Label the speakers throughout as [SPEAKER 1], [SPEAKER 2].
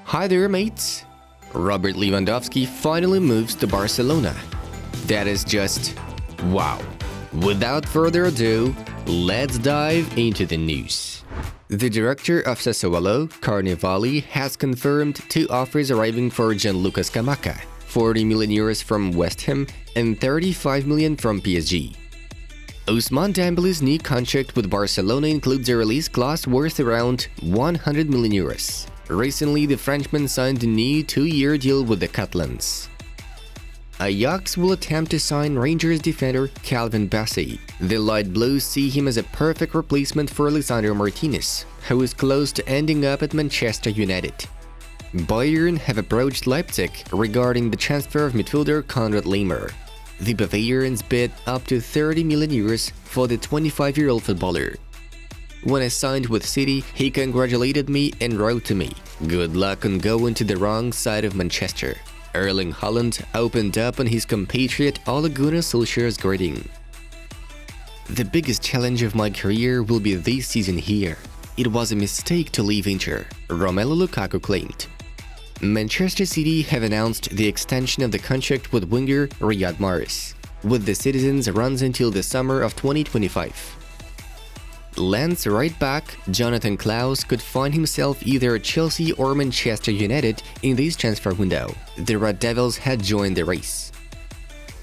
[SPEAKER 1] Hi there, mates! Robert Lewandowski finally moves to Barcelona. That is just wow. Without further ado, let's dive into the news. The director of Sassuolo, Carnevali, has confirmed two offers arriving for Gianluca Scamacca, 40 million euros from West Ham and 35 million from PSG. Ousmane Dembele's new contract with Barcelona includes a release clause worth around 100 million euros. Recently, the Frenchman signed a new 2-year deal with the Catalans. Ajax will attempt to sign Rangers defender Calvin Bassey. The Light Blues see him as a perfect replacement for Lisandro Martinez, who is close to ending up at Manchester United. Bayern have approached Leipzig regarding the transfer of midfielder Konrad Laimer. The Bavarians bid up to 30 million euros for the 25-year-old footballer. When I signed with City, he congratulated me and wrote to me, "Good luck on going to the wrong side of Manchester." Erling Haaland opened up on his compatriot Ole Gunnar Solskjaer's greeting. "The biggest challenge of my career will be this season here. It was a mistake to leave Inter," Romelu Lukaku claimed. Manchester City have announced the extension of the contract with winger Riyad Mahrez, with the Citizens runs until the summer of 2025. Lens right back Jonathan Klaus could find himself either at Chelsea or Manchester United in this transfer window. The Red Devils had joined the race.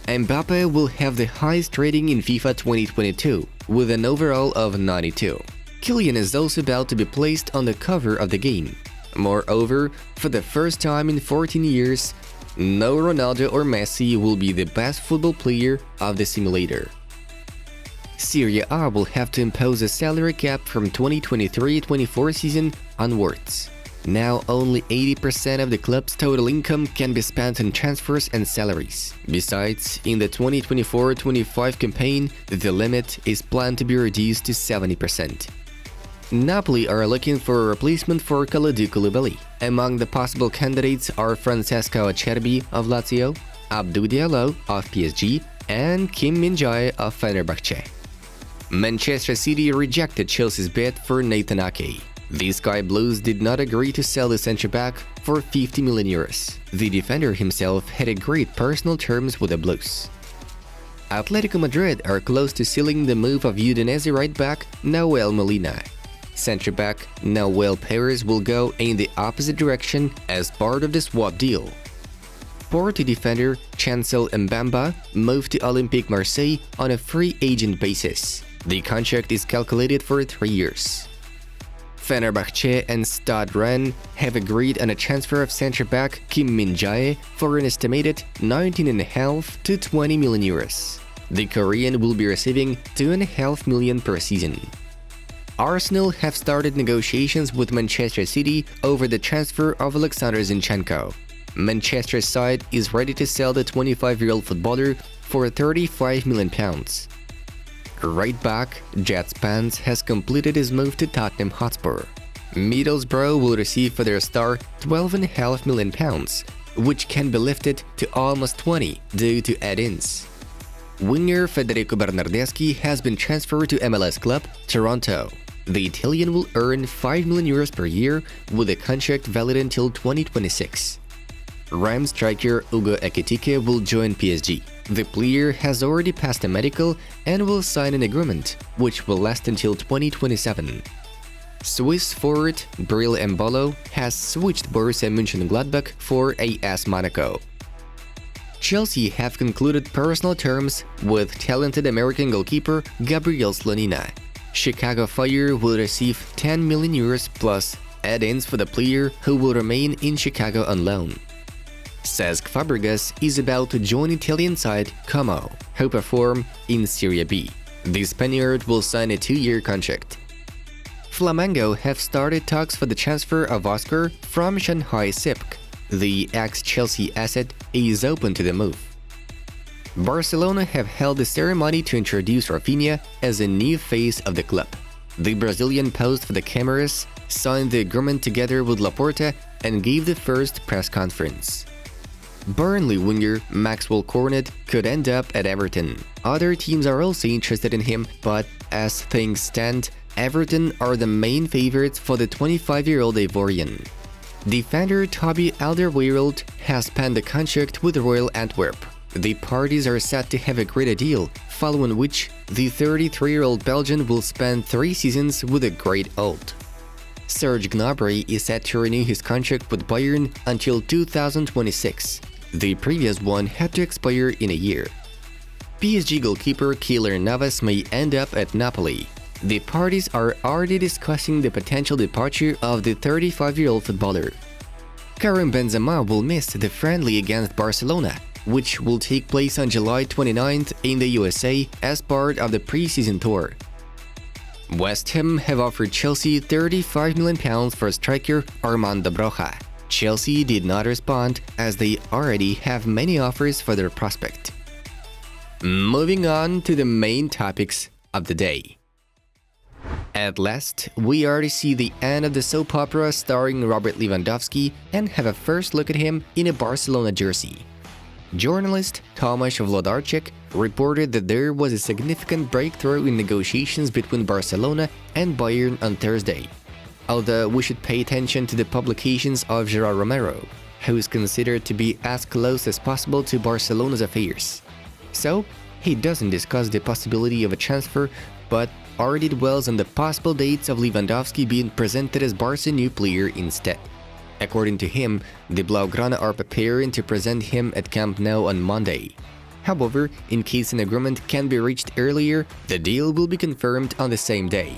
[SPEAKER 1] Mbappe will have the highest rating in FIFA 2022, with an overall of 92. Kylian is also about to be placed on the cover of the game. Moreover, for the first time in 14 years, no Ronaldo or Messi will be the best football player of the simulator. Serie A will have to impose a salary cap from 2023-24 season onwards. Now only 80% of the club's total income can be spent on transfers and salaries. Besides, in the 2024-25 campaign, the limit is planned to be reduced to 70%. Napoli are looking for a replacement for Kalidou Koulibaly. Among the possible candidates are Francesco Acerbi of Lazio, Abdou Diallo of PSG, and Kim Min-jae of Fenerbahce. Manchester City rejected Chelsea's bid for Nathan Ake. The Sky Blues did not agree to sell the centre-back for 50 million euros. The defender himself had agreed personal terms with the Blues. Atletico Madrid are close to sealing the move of Udinese right-back Nahuel Molina. Centre-back Nahuel Perez will go in the opposite direction as part of the swap deal. Porto defender Chancel Mbamba moved to Olympique Marseille on a free agent basis. The contract is calculated for 3 years. Fenerbahce and Stade Rennes have agreed on a transfer of centre-back Kim Min-jae for an estimated 19.5 to 20 million euros. The Korean will be receiving 2.5 million per season. Arsenal have started negotiations with Manchester City over the transfer of Alexander Zinchenko. Manchester's side is ready to sell the 25-year-old footballer for £35 million. Right back Jet Spence has completed his move to Tottenham Hotspur. Middlesbrough will receive for their star £12.5 million, which can be lifted to almost 20 due to add-ins. Winger Federico Bernardeschi has been transferred to MLS club Toronto. The Italian will earn 5 million euros per year with a contract valid until 2026. Rams striker Ugo Ekitike will join PSG. The player has already passed a medical and will sign an agreement, which will last until 2027. Swiss forward Bril Embolo has switched Borussia Mönchengladbach for AS Monaco. Chelsea have concluded personal terms with talented American goalkeeper Gabriel Slonina. Chicago Fire will receive 10 million euros plus add-ins for the player who will remain in Chicago on loan. Cesc Fabregas is about to join Italian side Como, who perform in Serie B. The Spaniard will sign a 2-year contract. Flamengo have started talks for the transfer of Oscar from Shanghai SIPC. The ex-Chelsea asset is open to the move. Barcelona have held a ceremony to introduce Rafinha as a new face of the club. The Brazilian posed for the cameras, signed the agreement together with Laporta, and gave the first press conference. Burnley winger Maxwell Cornet could end up at Everton. Other teams are also interested in him, but as things stand, Everton are the main favorites for the 25-year-old Ivorian. Defender Toby Alderweireld has penned a contract with Royal Antwerp. The parties are set to have agreed a deal, following which the 33-year-old Belgian will spend 3 seasons with the Great Old. Serge Gnabry is set to renew his contract with Bayern until 2026. The previous one had to expire in a year. PSG goalkeeper Keylor Navas may end up at Napoli. The parties are already discussing the potential departure of the 35-year-old footballer. Karim Benzema will miss the friendly against Barcelona, which will take place on July 29th in the USA as part of the pre-season tour. West Ham have offered Chelsea £35 million for striker Armando Broja. Chelsea did not respond as they already have many offers for their prospect. Moving on to the main topics of the day. At last, we already see the end of the soap opera starring Robert Lewandowski and have a first look at him in a Barcelona jersey. Journalist Tomasz Wlodarczyk reported that there was a significant breakthrough in negotiations between Barcelona and Bayern on Thursday. Although we should pay attention to the publications of Gerard Romero, who is considered to be as close as possible to Barcelona's affairs. So, he doesn't discuss the possibility of a transfer, but already dwells on the possible dates of Lewandowski being presented as Barca's new player instead. According to him, the Blaugrana are preparing to present him at Camp Nou on Monday. However, in case an agreement can be reached earlier, the deal will be confirmed on the same day.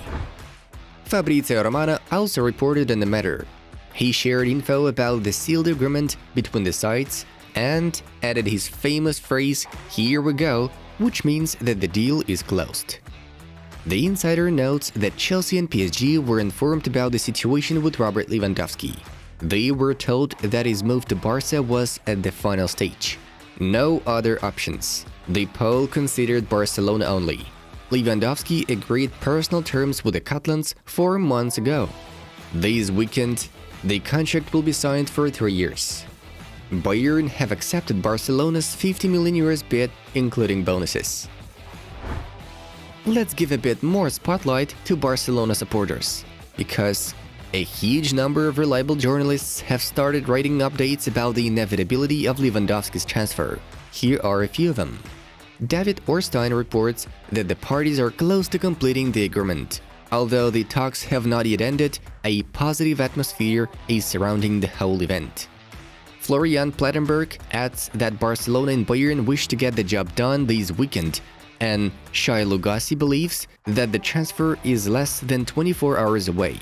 [SPEAKER 1] Fabrizio Romano also reported on the matter. He shared info about the sealed agreement between the sides and added his famous phrase, "Here we go," which means that the deal is closed. The insider notes that Chelsea and PSG were informed about the situation with Robert Lewandowski. They were told that his move to Barca was at the final stage. No other options. The poll considered Barcelona only. Lewandowski agreed personal terms with the Catalans 4 months ago. This weekend, the contract will be signed for 3 years. Bayern have accepted Barcelona's €50 million bid, including bonuses. Let's give a bit more spotlight to Barcelona supporters, because a huge number of reliable journalists have started writing updates about the inevitability of Lewandowski's transfer. Here are a few of them. David Orstein reports that the parties are close to completing the agreement. Although the talks have not yet ended, a positive atmosphere is surrounding the whole event. Florian Plettenberg adds that Barcelona and Bayern wish to get the job done this weekend, and Shai Lugassi believes that the transfer is less than 24 hours away.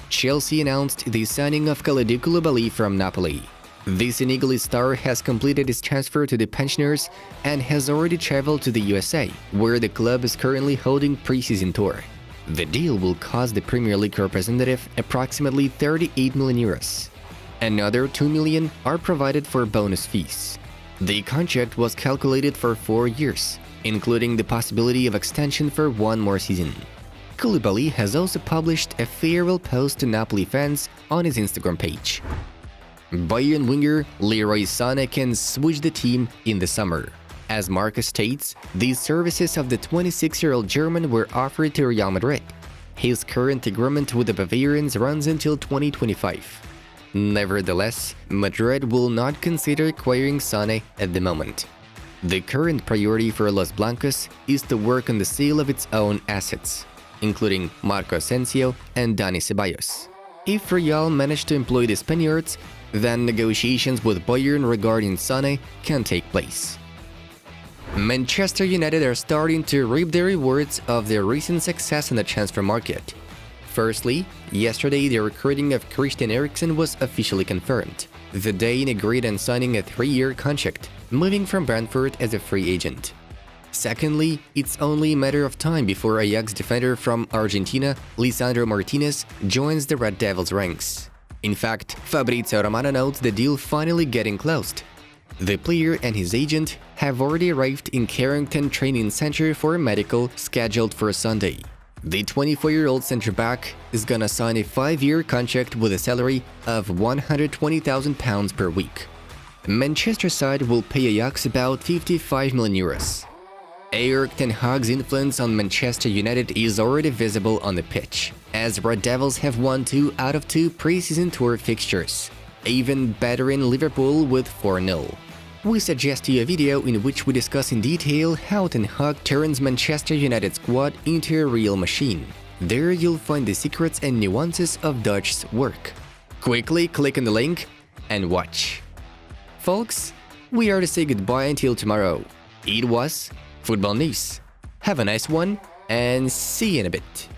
[SPEAKER 1] Chelsea announced the signing of Kalidou Koulibaly from Napoli. The Senegalese star has completed his transfer to the Pensioners and has already traveled to the USA, where the club is currently holding pre-season tour. The deal will cost the Premier League representative approximately €38 million. Another $2 million are provided for bonus fees. The contract was calculated for 4 years, including the possibility of extension for 1 more season. Koulibaly has also published a farewell post to Napoli fans on his Instagram page. Bayern winger Leroy Sané can switch the team in the summer. As Marca states, the services of the 26-year-old German were offered to Real Madrid. His current agreement with the Bavarians runs until 2025. Nevertheless, Madrid will not consider acquiring Sané at the moment. The current priority for Los Blancos is to work on the sale of its own assets, including Marco Asensio and Dani Ceballos. If Real manage to employ the Spaniards, then negotiations with Bayern regarding Sané can take place. Manchester United are starting to reap the rewards of their recent success in the transfer market. Firstly, yesterday the recruiting of Christian Eriksen was officially confirmed. The Dane agreed on signing a 3-year contract, moving from Brentford as a free agent. Secondly, it's only a matter of time before Ajax defender from Argentina, Lisandro Martinez, joins the Red Devils' ranks. In fact, Fabrizio Romano notes the deal finally getting closed. The player and his agent have already arrived in Carrington Training Center for a medical scheduled for Sunday. The 24-year-old centre-back is gonna sign a 5-year contract with a salary of £120,000 per week. Manchester side will pay Ajax about €55 million. Erik ten Hag's influence on Manchester United is already visible on the pitch, as Red Devils have won 2 out of 2 pre-season tour fixtures, even battering Liverpool with 4-0. We suggest you a video in which we discuss in detail how Ten Hag turns Manchester United squad into a real machine. There you'll find the secrets and nuances of Dutch's work. Quickly click on the link and watch. Folks, we are to say goodbye until tomorrow. It was Football News. Have a nice one and see you in a bit.